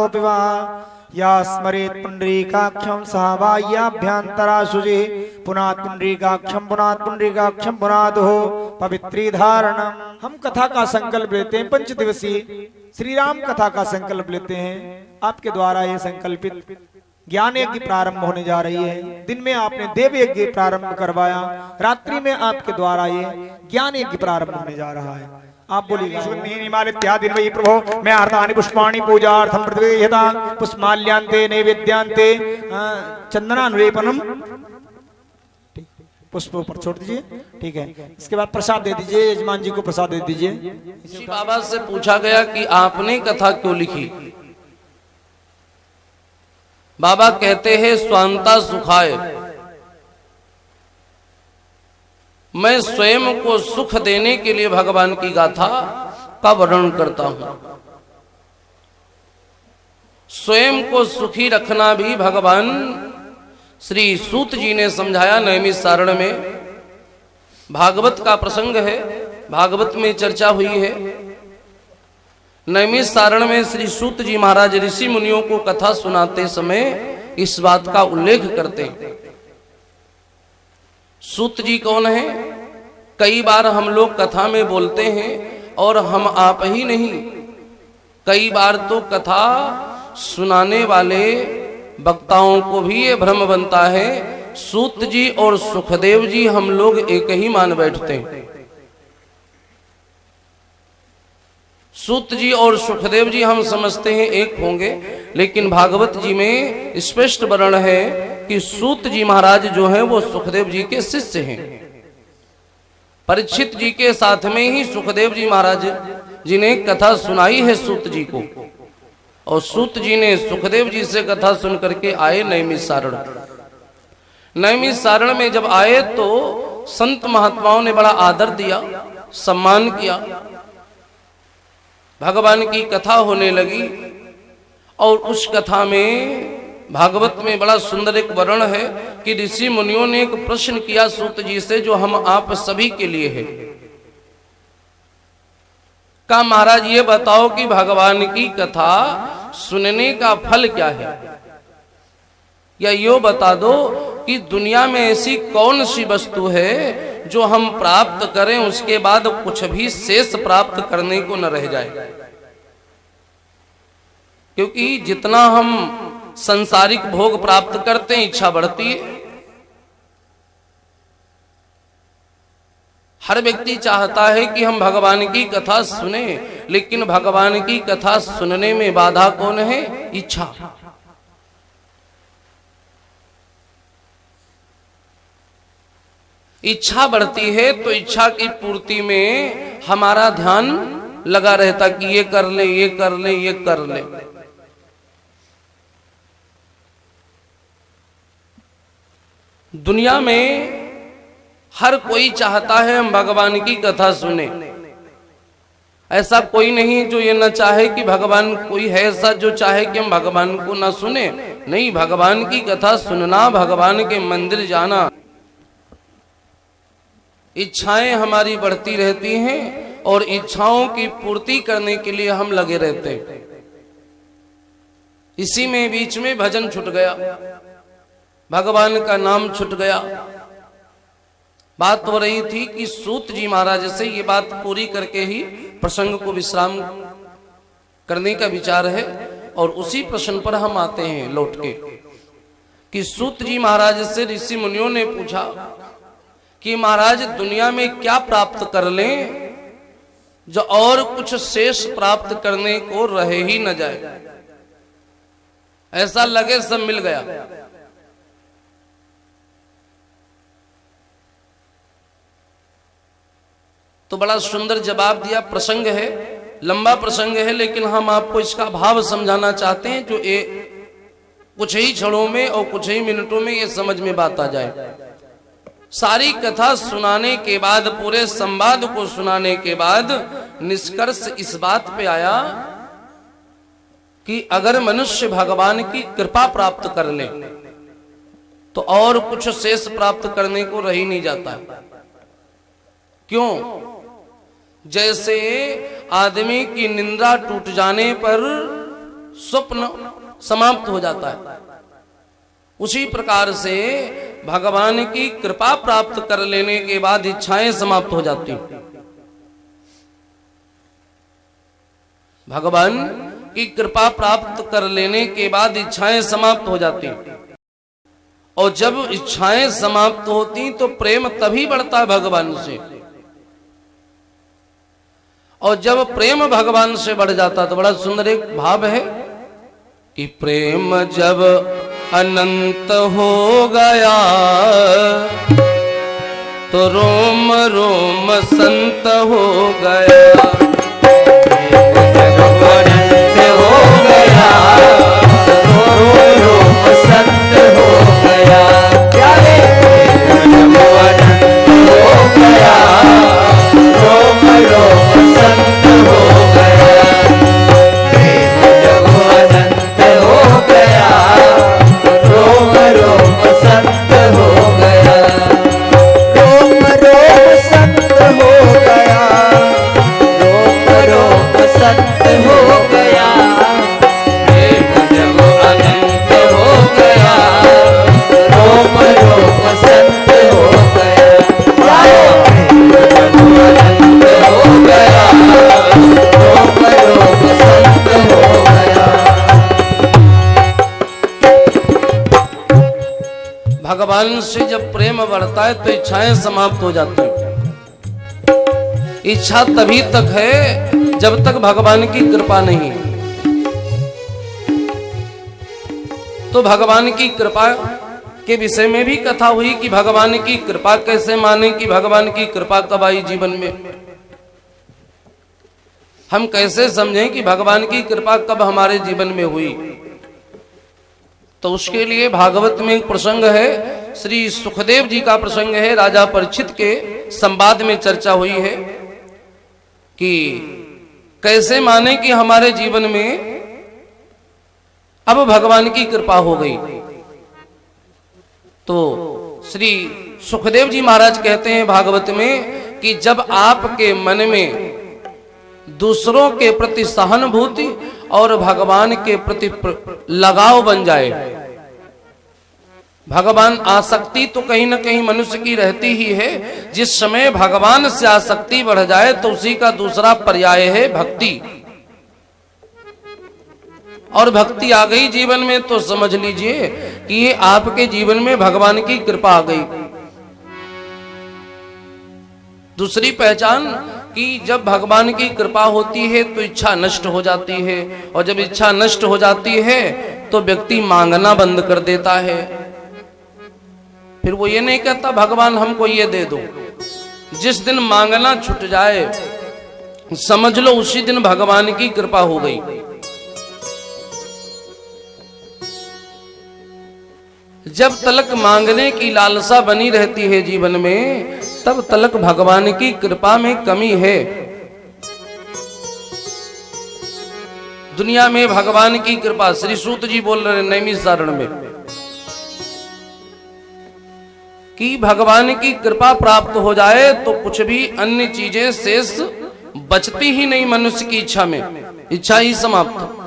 ततोऽपि वा या स्मरेत् पुण्डरीकाक्षं सः बाह्याभ्यन्तराशुचि पुनात् पुण्डरीकाक्षं पुनातुः पवित्री धारणम। हम कथा का संकल्प लेते हैं, 5 दिवसीय श्री राम कथा का संकल्प लेते हैं। आपके द्वारा ये संकल्पित ज्ञान यज्ञ प्रारंभ होने जा रही है। दिन में आपने देव यज्ञ प्रारंभ करवाया, रात्रि में आपके द्वारा ये ज्ञान यज्ञ प्रारंभ होने जा रहा है। आप बोलिए प्रभो मैं आर्तानि पुष्पाणि पूजार्थं प्रतिवेदता पुष्पाल्यान्ते नैवेद्यांते चंदनानुलेपनम। पुष्प ऊपर छोड़ दीजिए, ठीक है। इसके बाद प्रसाद दे दीजिए, यजमान जी को प्रसाद दे दीजिए। बाबा से पूछा गया कि आपने कथा क्यों लिखी। बाबा कहते हैं स्वांता सुखाय, मैं स्वयं को सुख देने के लिए भगवान की गाथा का वर्णन करता हूं। स्वयं को सुखी रखना भी भगवान श्री सूत जी ने समझाया। नैमिषारण्य में भागवत का प्रसंग है, भागवत में चर्चा हुई है। नैमिषारण्य में श्री सूत जी महाराज ऋषि मुनियों को कथा सुनाते समय इस बात का उल्लेख करते हैं। सूत जी कौन है? कई बार हम लोग कथा में बोलते हैं और हम आप ही नहीं, कई बार तो कथा सुनाने वाले वक्ताओं को भी ये भ्रम बनता है सूत जी और सुखदेव जी हम लोग एक ही मान बैठते हैं। सूत जी और सुखदेव जी हम समझते हैं एक होंगे, लेकिन भागवत जी में स्पष्ट वर्णन है कि सूत जी महाराज जो हैं वो सुखदेव जी के शिष्य हैं। परीक्षित जी के साथ में ही सुखदेव जी महाराज जी ने कथा सुनाई है सूत जी को, और सूत जी ने सुखदेव जी से कथा सुन करके आए नैमिषारण्य। नैमिषारण्य में जब आए तो संत महात्माओं ने बड़ा आदर दिया, सम्मान किया। भगवान की कथा होने लगी और उस कथा में भागवत में बड़ा सुंदर एक वर्णन है कि ऋषि मुनियों ने एक प्रश्न किया सूत जी से जो हम आप सभी के लिए है। का महाराज ये बताओ कि भगवान की कथा सुनने का फल क्या है, या यो बता दो कि दुनिया में ऐसी कौन सी वस्तु है जो हम प्राप्त करें उसके बाद कुछ भी शेष प्राप्त करने को न रह जाए। क्योंकि जितना हम संसारिक भोग प्राप्त करते हैं इच्छा बढ़ती है। हर व्यक्ति चाहता है कि हम भगवान की कथा सुने, लेकिन भगवान की कथा सुनने में बाधा कौन है? इच्छा। इच्छा बढ़ती है तो इच्छा की पूर्ति में हमारा ध्यान लगा रहता कि ये कर ले, ये कर ले, ये कर ले। दुनिया में हर कोई चाहता है हम भगवान की कथा सुने। ऐसा कोई नहीं जो ये न चाहे कि भगवान, कोई है ऐसा जो चाहे कि हम भगवान को ना सुने? नहीं, भगवान की कथा सुनना, भगवान के मंदिर जाना, इच्छाएं हमारी बढ़ती रहती हैं और इच्छाओं की पूर्ति करने के लिए हम लगे रहते हैं। इसी में बीच में भजन छूट गया, भगवान का नाम छूट गया। बात हो रही थी कि सूत जी महाराज से ये बात पूरी करके ही प्रसंग को विश्राम करने का विचार है, और उसी प्रश्न पर हम आते हैं लौट के कि सूत जी महाराज से ऋषि मुनियों ने पूछा कि महाराज दुनिया में क्या प्राप्त कर लें जो और कुछ शेष प्राप्त करने को रहे ही न जाए, ऐसा लगे सब मिल गया। तो बड़ा सुंदर जवाब दिया। प्रसंग है, लंबा प्रसंग है, लेकिन हम आपको इसका भाव समझाना चाहते हैं जो कुछ ही क्षणों में और कुछ ही मिनटों में ये समझ में बात आ जाए। सारी कथा सुनाने के बाद, पूरे संवाद को सुनाने के बाद निष्कर्ष इस बात पे आया कि अगर मनुष्य भगवान की कृपा प्राप्त कर ले तो और कुछ शेष प्राप्त करने को रह ही नहीं जाता। क्यों? जैसे आदमी की निंदा टूट जाने पर स्वप्न समाप्त हो जाता है। उसी प्रकार से भगवान की कृपा प्राप्त कर लेने के बाद इच्छाएं समाप्त हो जाती। भगवान की कृपा प्राप्त कर लेने के बाद इच्छाएं समाप्त हो जाती, और जब इच्छाएं समाप्त होती तो प्रेम तभी बढ़ता है भगवान से। और जब प्रेम भगवान से बढ़ जाता तो बड़ा सुंदर एक भाव है कि प्रेम जब अनंत हो गया तो रोम रोम संत हो गया। अनंत हो गया रोम रोम संत हो गया। प्यारे जब अनंत हो गया रोम रोम संत हो गया। प्रेम जब अनंत हो गया रोम रोम संत हो गया। रोम रोम संत हो गया रोम रोम संत हो गया। प्रेम जब अनंत हो गया रोम रोम संत हो गया। प्रेम जब अनंत हो गया रोम रोम संत हो गया। भगवान से जब प्रेम बढ़ता है तो इच्छाएं समाप्त हो जाती हैं। इच्छा तभी तक है जब तक भगवान की कृपा नहीं। तो भगवान की कृपा के विषय में भी कथा हुई कि भगवान की कृपा कैसे माने, कि भगवान की कृपा कब आई जीवन में, हम कैसे समझें कि भगवान की कृपा कब हमारे जीवन में हुई। तो उसके लिए भागवत में एक प्रसंग है, श्री सुखदेव जी का प्रसंग है। राजा परीक्षित के संवाद में चर्चा हुई है कि कैसे माने कि हमारे जीवन में अब भगवान की कृपा हो गई। तो श्री सुखदेव जी महाराज कहते हैं भागवत में कि जब आपके मन में दूसरों के प्रति सहानुभूति और भगवान के प्रति लगाव बन जाए। भगवान आसक्ति तो कहीं ना कहीं मनुष्य की रहती ही है। जिस समय भगवान से आसक्ति बढ़ जाए तो उसी का दूसरा पर्याय है भक्ति। और भक्ति आ गई जीवन में तो समझ लीजिए कि ये आपके जीवन में भगवान की कृपा आ गई। दूसरी पहचान कि जब भगवान की कृपा होती है तो इच्छा नष्ट हो जाती है, और जब इच्छा नष्ट हो जाती है तो व्यक्ति मांगना बंद कर देता है। फिर वो ये नहीं कहता भगवान हमको ये दे दो। जिस दिन मांगना छूट जाए समझ लो उसी दिन भगवान की कृपा हो गई। जब तलक मांगने की लालसा बनी रहती है जीवन में तब तलक भगवान की कृपा में कमी है। दुनिया में भगवान की कृपा, श्री सूत जी बोल रहे हैं नैमिषारण्य में कि भगवान की कृपा प्राप्त हो जाए तो कुछ भी अन्य चीजें शेष बचती ही नहीं मनुष्य की इच्छा में, इच्छा ही समाप्त।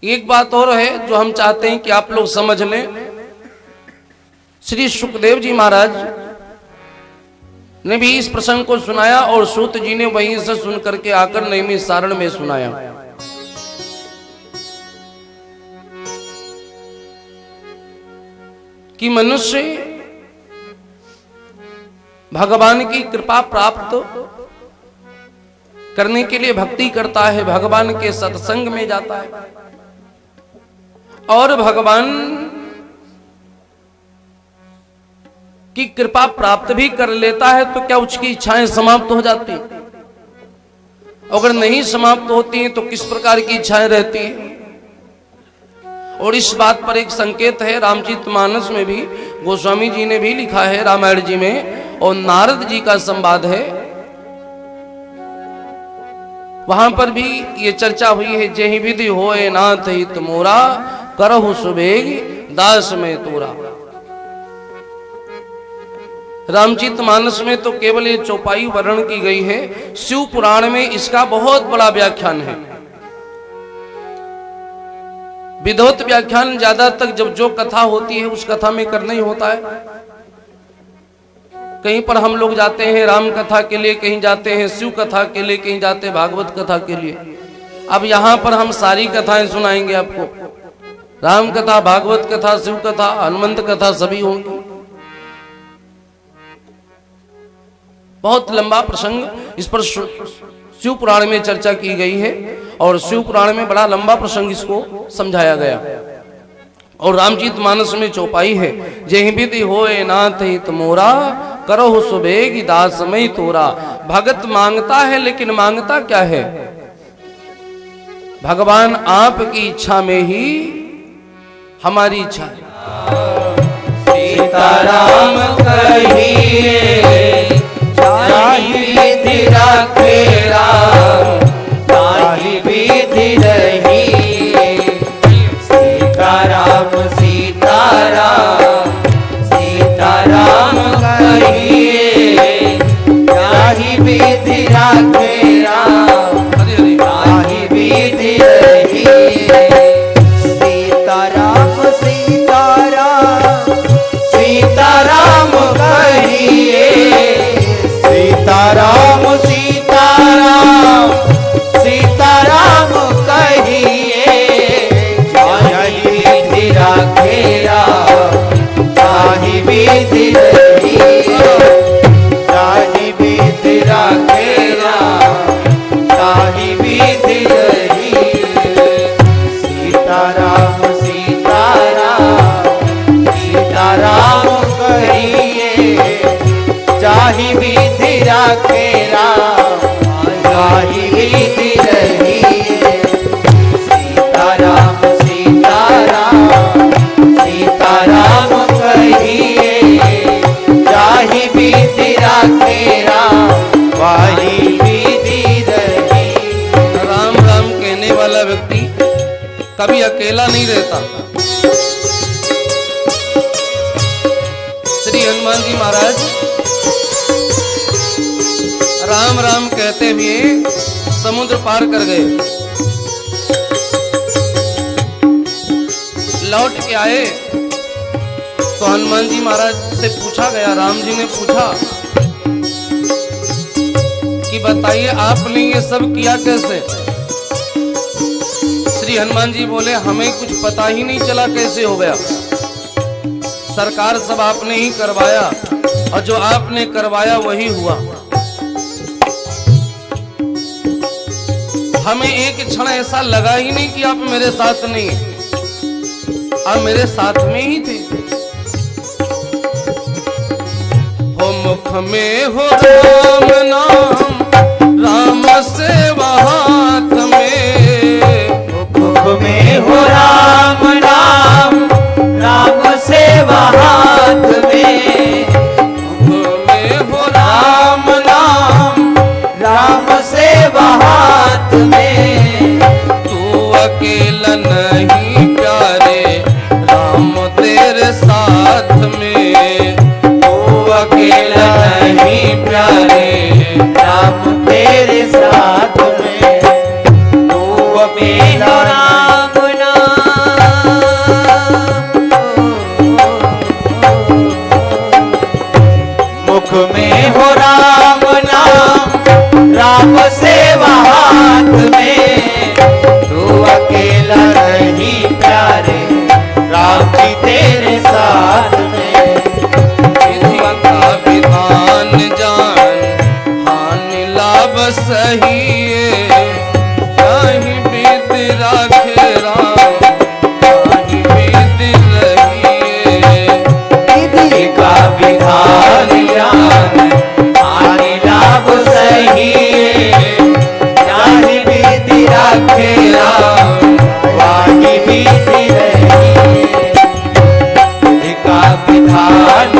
एक बात और है जो हम चाहते हैं कि आप लोग समझ लें। श्री सुखदेव जी महाराज ने भी इस प्रसंग को सुनाया और सूत जी ने वहीं से सुन करके आकर नैमिषारण्य में सुनाया। कि मनुष्य भगवान की कृपा प्राप्त करने के लिए भक्ति करता है, भगवान के सत्संग में जाता है और भगवान की कृपा प्राप्त भी कर लेता है तो क्या उसकी इच्छाएं समाप्त हो जाती? अगर नहीं समाप्त होती हैं तो किस प्रकार की इच्छाएं रहती हैं? और इस बात पर एक संकेत है, रामचरितमानस में भी गोस्वामी जी ने भी लिखा है, रामायण जी में, और नारद जी का संवाद है, वहां पर भी ये चर्चा हुई है। जेहि विधि होए नाथ हित मोरा, करहु सुबेग दास में तोरा। रामचरितमानस में तो केवल ये चौपाई वर्णन की गई है, शिव पुराण में इसका बहुत बड़ा व्याख्यान है। विधौत व्याख्यान ज्यादा तक जब जो कथा होती है उस कथा में करना ही होता है। कहीं पर हम लोग जाते हैं राम कथा के लिए, कहीं जाते हैं शिव कथा के लिए, कहीं जाते हैं भागवत कथा के लिए। अब यहाँ पर हम सारी कथाएं सुनाएंगे आपको, राम कथा, भागवत कथा, शिव कथा, हनुमंत कथा सभी होंगी। बहुत लंबा प्रसंग इस पर शिव पुराण में चर्चा की गई है और शिव पुराण में बड़ा लंबा प्रसंग इसको समझाया गया। और रामचरितमानस में चौपाई है, जेहि विधि होए नाथ हित मोरा, करो सुबेगी दास मई तोरा। भगत मांगता है लेकिन मांगता क्या है? भगवान आपकी इच्छा में ही हमारी इच्छा है। सीताराम कहिए ताहि विधि राखे राम, ताहि विधि रहिए। सीताराम सीताराम सीताराम कहिए ताहि विधि राखे राम, ताहि विधि रहिए। सीताराम सीताराम सीताराम कहिए, सीताराम सीताराम सीताराम कहिए। ताहि विधि राखे राम, ताहि विधि रहिए। ताहि विधि राखे राम, ताहि विधि रहिए। सीताराम सीताराम सीताराम कहिए ताहि विधि राखे राम, ताहि विधि रहिए। सीताराम सीताराम सीताराम कहिए ताहि विधि राखे राम, ताहि विधि रहिए। राम राम कहने वाला व्यक्ति कभी अकेला नहीं रहता। श्री हनुमान जी महाराज राम राम कहते हुए समुद्र पार कर गए। लौट के आए तो हनुमान जी महाराज से पूछा गया, राम जी ने पूछा कि बताइए आपने ये सब किया कैसे? श्री हनुमान जी बोले, हमें कुछ पता ही नहीं चला कैसे हो गया। सरकार सब आपने ही करवाया और जो आपने करवाया वही हुआ। हमें एक क्षण ऐसा लगा ही नहीं कि आप मेरे साथ नहीं, आप मेरे साथ में ही थे। हो मुख में हो राम नाम, राम सेवा हाथ में। मुख में हो राम नाम, राम सेवा हाथ में। मुख में हो राम नाम, राम सेवा हाथ में। तू अकेला नहीं प्यारे, राम तेरे साथ में। तू अकेला नहीं प्यारे, राम तेरे साथ में। तू अकेला राम मुख में हो राम नाम, राम सेवा हाथ में। तू अकेला नहीं प्यारे, राम जी तेरे साथ में। विधि का विधान जान, हानि लाभ सही। कहीं विधि राखे राम, कहीं विधि रहिए। विधि का विधान जान, हानि लाभ सही। जाहि विधि राखे राम, वाहि विधि रहिए। विधि का विधान